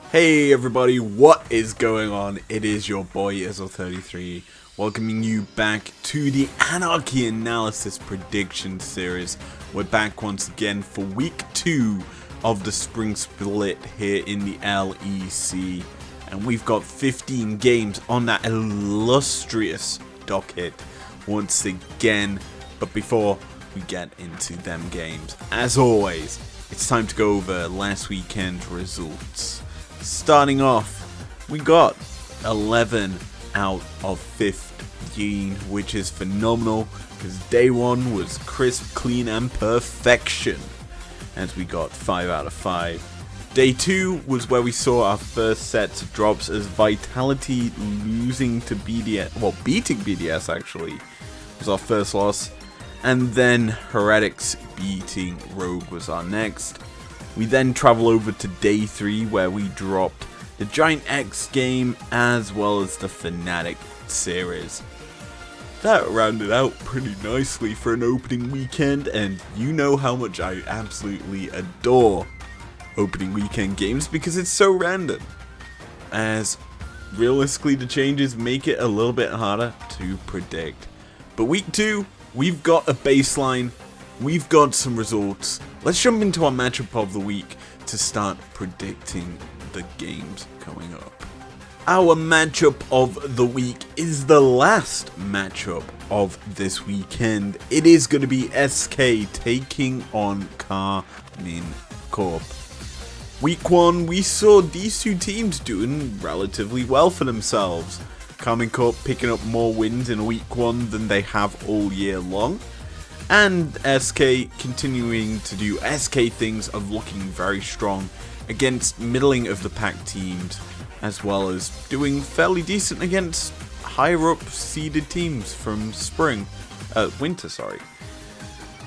Hey everybody, what is going on? It is your boy Izzo33, welcoming you back to the Anarchy Analysis Prediction Series. We're back once again for week 2 of the spring split here in the LEC. And we've got 15 games on that illustrious docket once again. But before we get into them games, as always, it's time to go over last weekend's results. Starting off, we got 11 out of 15, which is phenomenal because day 1 was crisp, clean, and perfection, as we got 5 out of 5. Day 2 was where we saw our first sets of drops, as Vitality losing to BDS, well, beating BDS actually, was our first loss, and then Heretics beating Rogue was our next. We then travel over to day 3 where we dropped the Giant X game as well as the Fnatic series. That rounded out pretty nicely for an opening weekend, and you know how much I absolutely adore opening weekend games because it's so random, as realistically the changes make it a little bit harder to predict. But week 2, we've got a baseline. We've got some results. Let's jump into our matchup of the week to start predicting the games coming up. Our matchup of the week is the last matchup of this weekend. It is going to be SK taking on Carmine Corp. Week 1, we saw these two teams doing relatively well for themselves. Carmine Corp picking up more wins in week 1 than they have all year long. And SK continuing to do SK things of looking very strong against middling of the pack teams, as well as doing fairly decent against higher up seeded teams from winter.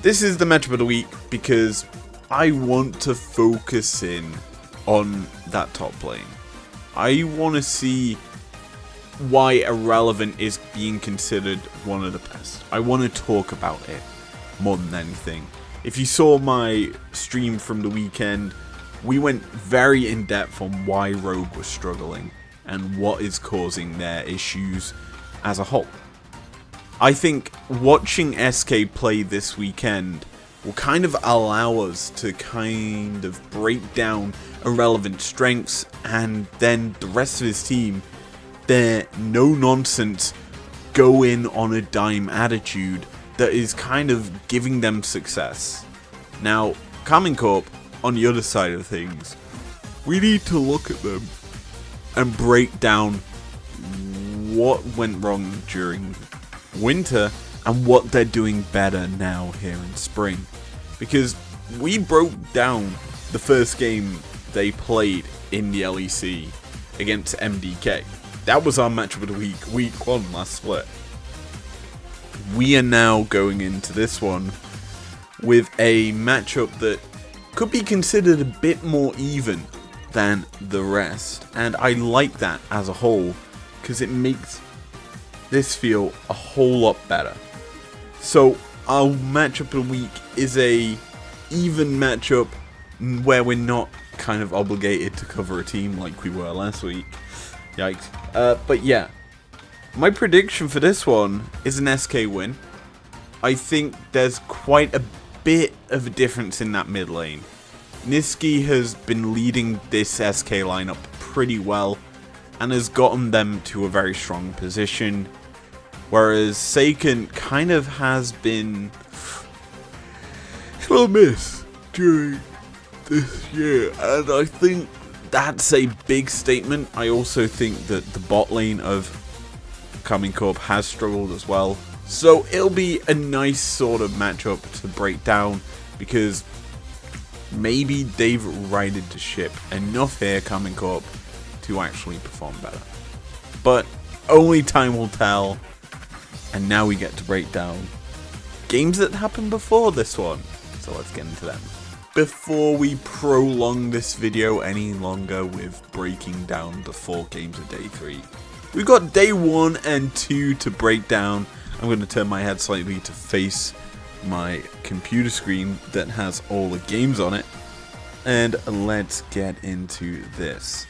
This is the matchup of the week because I want to focus in on that top lane. I want to see why Irrelevant is being considered one of the best. I want to talk about it more than anything. If you saw my stream from the weekend, we went very in depth on why Rogue was struggling and what is causing their issues as a whole. I think watching SK play this weekend will kind of allow us to kind of break down Irrelevant strengths, and then the rest of his team, their no nonsense, go in on a dime attitude that is kind of giving them success. Now, Carmine Corp, on the other side of things, we need to look at them and break down what went wrong during winter and what they're doing better now here in spring. Because we broke down the first game they played in the LEC against MDK. That was our matchup of the week 1 last split. We are now going into this one with a matchup that could be considered a bit more even than the rest, and I like that as a whole because it makes this feel a whole lot better. So our matchup of the week is a even matchup where we're not kind of obligated to cover a team like we were last week. Yikes. But yeah. My prediction for this one is an SK win. I think there's quite a bit of a difference in that mid lane. Niski has been leading this SK lineup pretty well and has gotten them to a very strong position, whereas Seiken kind of has been a miss during this year, and I think that's a big statement. I also think that the bot lane of Carmine Corp has struggled as well. So it'll be a nice sort of matchup to break down because maybe they've righted the ship enough here, Carmine Corp, to actually perform better. But only time will tell, and now we get to break down games that happened before this one. So let's get into them. Before we prolong this video any longer with breaking down the 4 games of day 3, we've got day 1 and 2 to break down. I'm going to turn my head slightly to face my computer screen that has all the games on it. And let's get into this.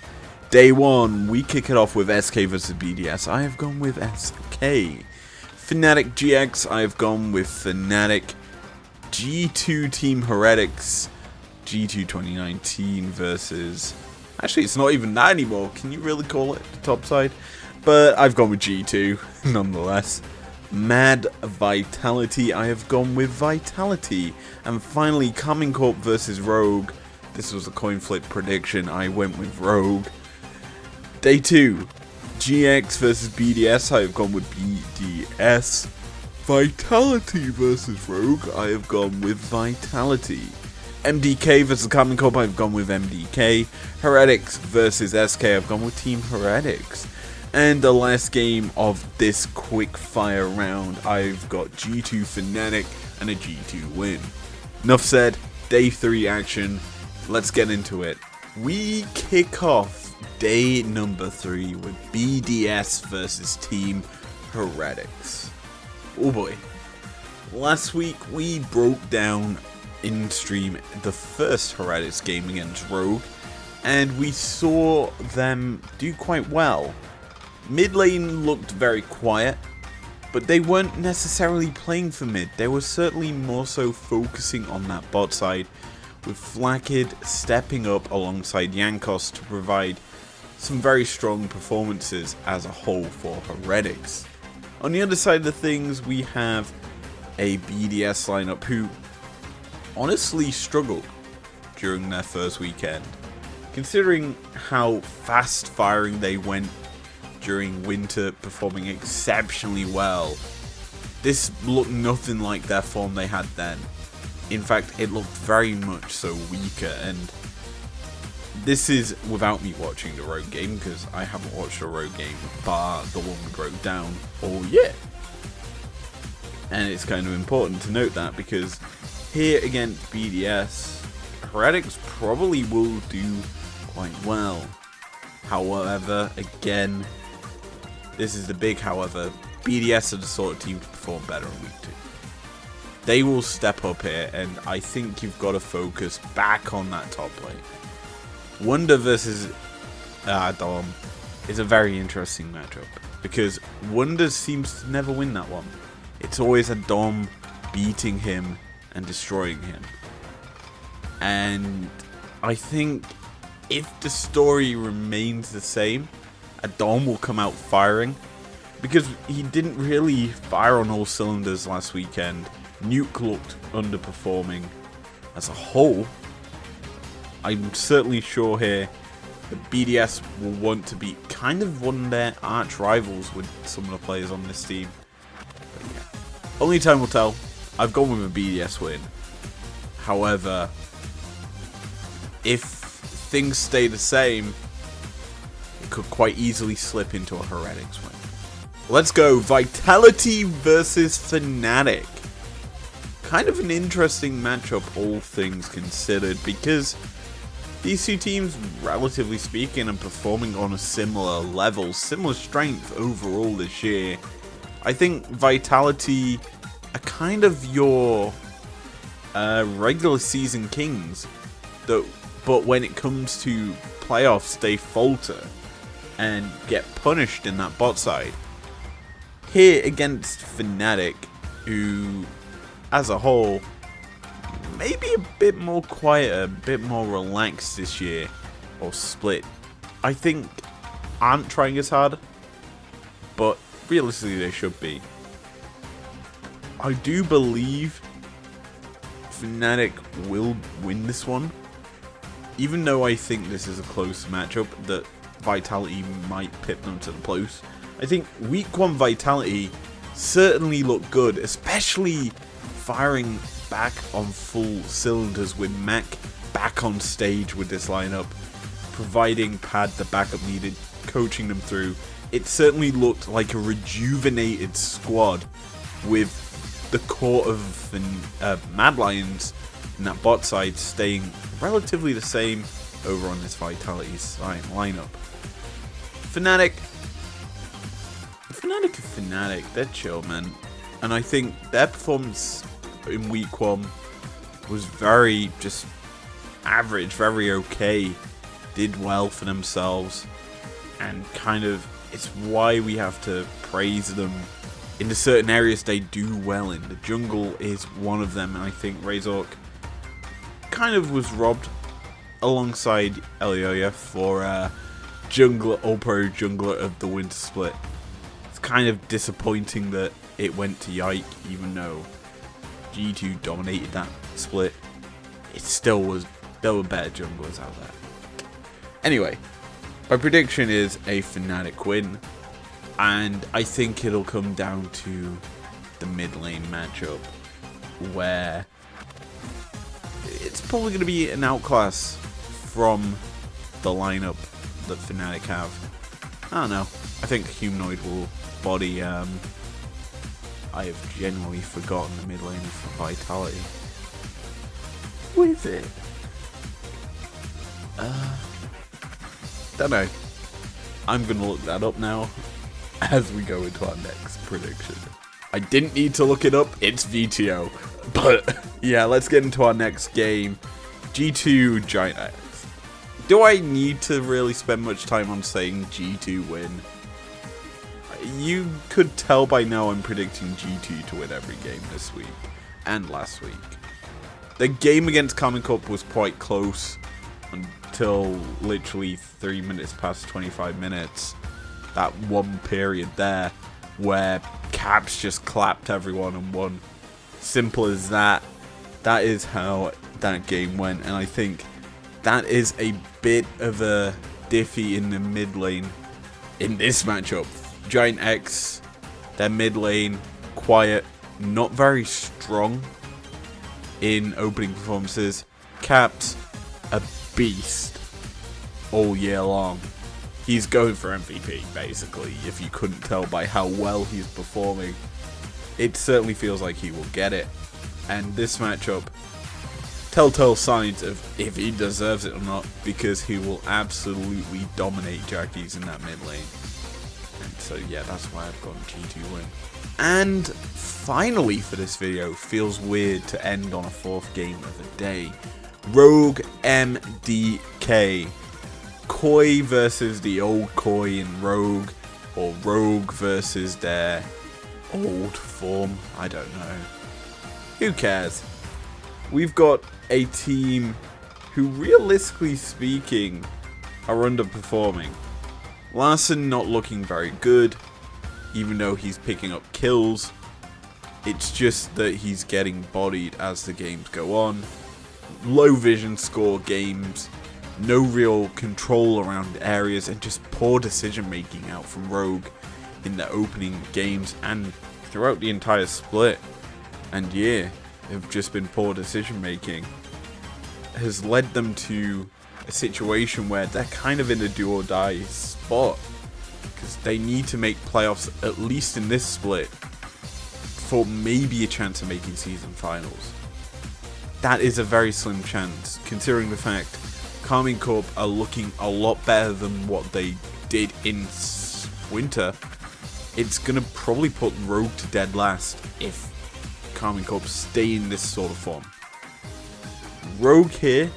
Day 1, we kick it off with SK versus BDS. I have gone with SK. Fnatic GX, I have gone with Fnatic. G2 Team Heretics. G2 2019 versus... Actually, it's not even that anymore. Can you really call it the top side? But I've gone with G2, nonetheless. Mad Vitality, I have gone with Vitality. And finally, Coming Corp versus Rogue. This was a coin flip prediction. I went with Rogue. Day 2, GX versus BDS. I have gone with BDS. Vitality versus Rogue. I have gone with Vitality. MDK versus Coming Corp. I have gone with MDK. Heretics versus SK. I've gone with Team Heretics. And the last game of this quick fire round, I've got G2 Fnatic and a G2 win. Enough said. Day 3 action. Let's get into it. We kick off day number 3 with BDS versus Team Heretics. Oh boy. Last week we broke down in stream the first Heretics game against Rogue, and we saw them do quite well. Mid lane looked very quiet, but they weren't necessarily playing for mid. They were certainly more so focusing on that bot side, with Flakkid stepping up alongside Yankos to provide some very strong performances as a whole for Heretics. On the other side of the things, we have a BDS lineup who honestly struggled during their first weekend. Considering how fast firing they went during winter, performing exceptionally well, this looked nothing like their form they had then. In fact, it looked very much so weaker, and this is without me watching the Rogue game, because I haven't watched a Rogue game bar the one we broke down all year. And it's kind of important to note that, because here against BDS, Heretics probably will do quite well. However, again, this is the big however, BDS are the sort of team to perform better in week 2. They will step up here, and I think you've got to focus back on that top lane. Wunder versus Dom is a very interesting matchup, because Wunder seems to never win that one. It's always a Dom beating him and destroying him. And I think if the story remains the same, a Dom will come out firing, because he didn't really fire on all cylinders last weekend. Nuke looked underperforming as a whole. I'm certainly sure here that BDS will want to be kind of one of their arch rivals with some of the players on this team. But yeah, only time will tell. I've gone with a BDS win. However, if things stay the same, it could quite easily slip into a Heretics win. Let's go. Vitality versus Fnatic. Kind of an interesting matchup, all things considered, because these two teams, relatively speaking, are performing on a similar level, similar strength overall this year. I think Vitality are kind of your regular season kings, but when it comes to playoffs, they falter and get punished in that bot side. Here against Fnatic, who, as a whole, maybe a bit more quieter, a bit more relaxed this year, or split. I think aren't trying as hard, but realistically they should be. I do believe Fnatic will win this one, even though I think this is a close matchup that Vitality might pip them to the post. I think week 1 Vitality certainly looked good, especially firing back on full cylinders with Mac back on stage with this lineup, providing Pad the backup needed, coaching them through. It certainly looked like a rejuvenated squad, with the core of Mad Lions in that bot side staying relatively the same over on this Vitality side lineup. Fnatic are Fnatic, they're chill, man. And I think their performance in week 1 was very just average, very okay. did well for themselves, and kind of it's why we have to praise them. In the certain areas they do well in. The jungle is one of them, and I think Razork kind of was robbed alongside Elioya for jungler, all-pro jungler of the winter split. It's kind of disappointing that it went to Yike, even though G2 dominated that split. It still was, there were better junglers out there. Anyway, my prediction is a Fnatic win, and I think it'll come down to the mid lane matchup, where it's probably going to be an outclass from the lineup that Fnatic have. I don't know. I think Humanoid will body. I have genuinely forgotten the mid lane for Vitality. Who is it? Don't know. I'm gonna look that up now as we go into our next prediction. I didn't need to look it up. It's VTO. But yeah, let's get into our next game. G2 Giant X. Do I need to really spend much time on saying G2 win? You could tell by now I'm predicting G2 to win every game this week and last week. The game against Carmine Cup was quite close until literally 3 minutes past 25 minutes. That one period there where Caps just clapped everyone and won. Simple as that. That is how that game went, and I think that is a bit of a diffy in the mid lane in this matchup. Giant X, their mid lane, quiet, not very strong in opening performances. Caps, a beast all year long. He's going for MVP, basically, if you couldn't tell by how well he's performing. It certainly feels like he will get it. And this matchup, telltale signs of if he deserves it or not, because he will absolutely dominate Jackies in that mid lane. And so yeah, that's why I've gone G2 win. And finally for this video, feels weird to end on a fourth game of the day. Rogue MDK. Koi versus the old Koi in Rogue, or Rogue versus their old form, I don't know. Who cares? We've got a team who, realistically speaking, are underperforming. Larson not looking very good, even though he's picking up kills. It's just that he's getting bodied as the games go on. Low vision score games, no real control around areas, and just poor decision making out from Rogue in the opening games and throughout the entire split. And yeah, they've just been poor decision making. Has led them to a situation where they're kind of in a do or die spot, because they need to make playoffs at least in this split for maybe a chance of making season finals. That is a very slim chance, considering the fact Carmine Corp are looking a lot better than what they did in winter. It's gonna probably put Rogue to dead last if Carmine Corp stay in this sort of form. Rogue here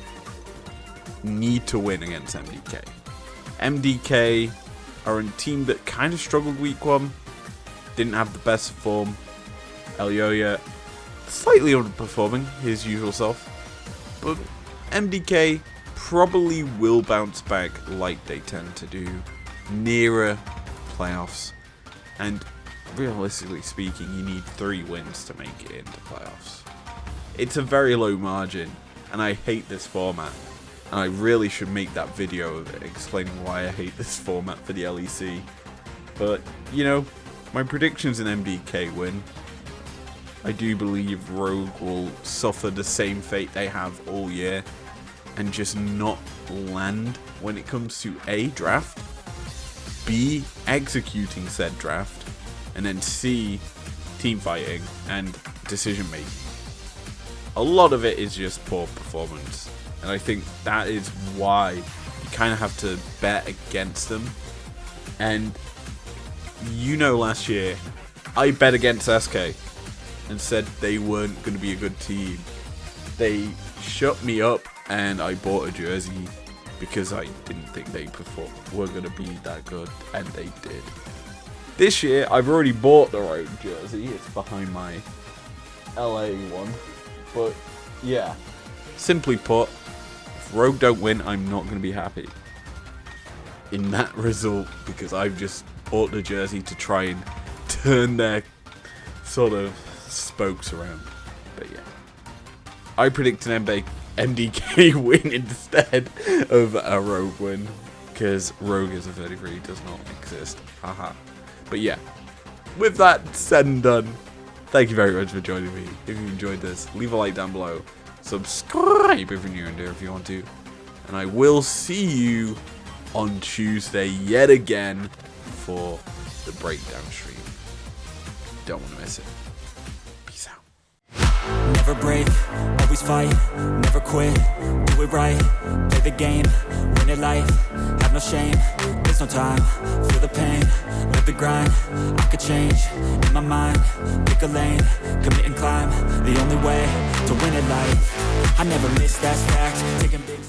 need to win against MDK. MDK are a team that kind of struggled week 1, didn't have the best form. Elioya slightly underperforming his usual self, but MDK probably will bounce back like they tend to do nearer playoffs. And realistically speaking, you need 3 wins to make it into playoffs. It's a very low margin, and I hate this format. And I really should make that video explaining why I hate this format for the LEC. But, you know, my predictions in MDK win. I do believe Rogue will suffer the same fate they have all year and just not land when it comes to A, draft, B, executing said draft, and then C, team fighting and decision making. A lot of it is just poor performance, and I think that is why you kind of have to bet against them. And you know, last year I bet against SK and said they weren't going to be a good team. They shut me up and I bought a jersey because I didn't think they were going to be that good, and they did. This year, I've already bought the Rogue jersey. It's behind my LA one. But, yeah. Simply put, if Rogue don't win, I'm not going to be happy in that result, because I've just bought the jersey to try and turn their sort of spokes around. But, yeah. I predict an MDK win instead of a Rogue win, because Rogue as a 33 does not exist. Haha. But yeah, with that said and done, thank you very much for joining me. If you enjoyed this, leave a like down below. Subscribe if you're new and if you want to. And I will see you on Tuesday yet again for the breakdown stream. Don't want to miss it. Peace out. Never break, always fight, never quit, do it right, play the game, win it life, have no shame, there's no time, feel the pain, live the grind, I could change, in my mind, pick a lane, commit and climb, the only way to win it life, I never miss, that's fact, taking big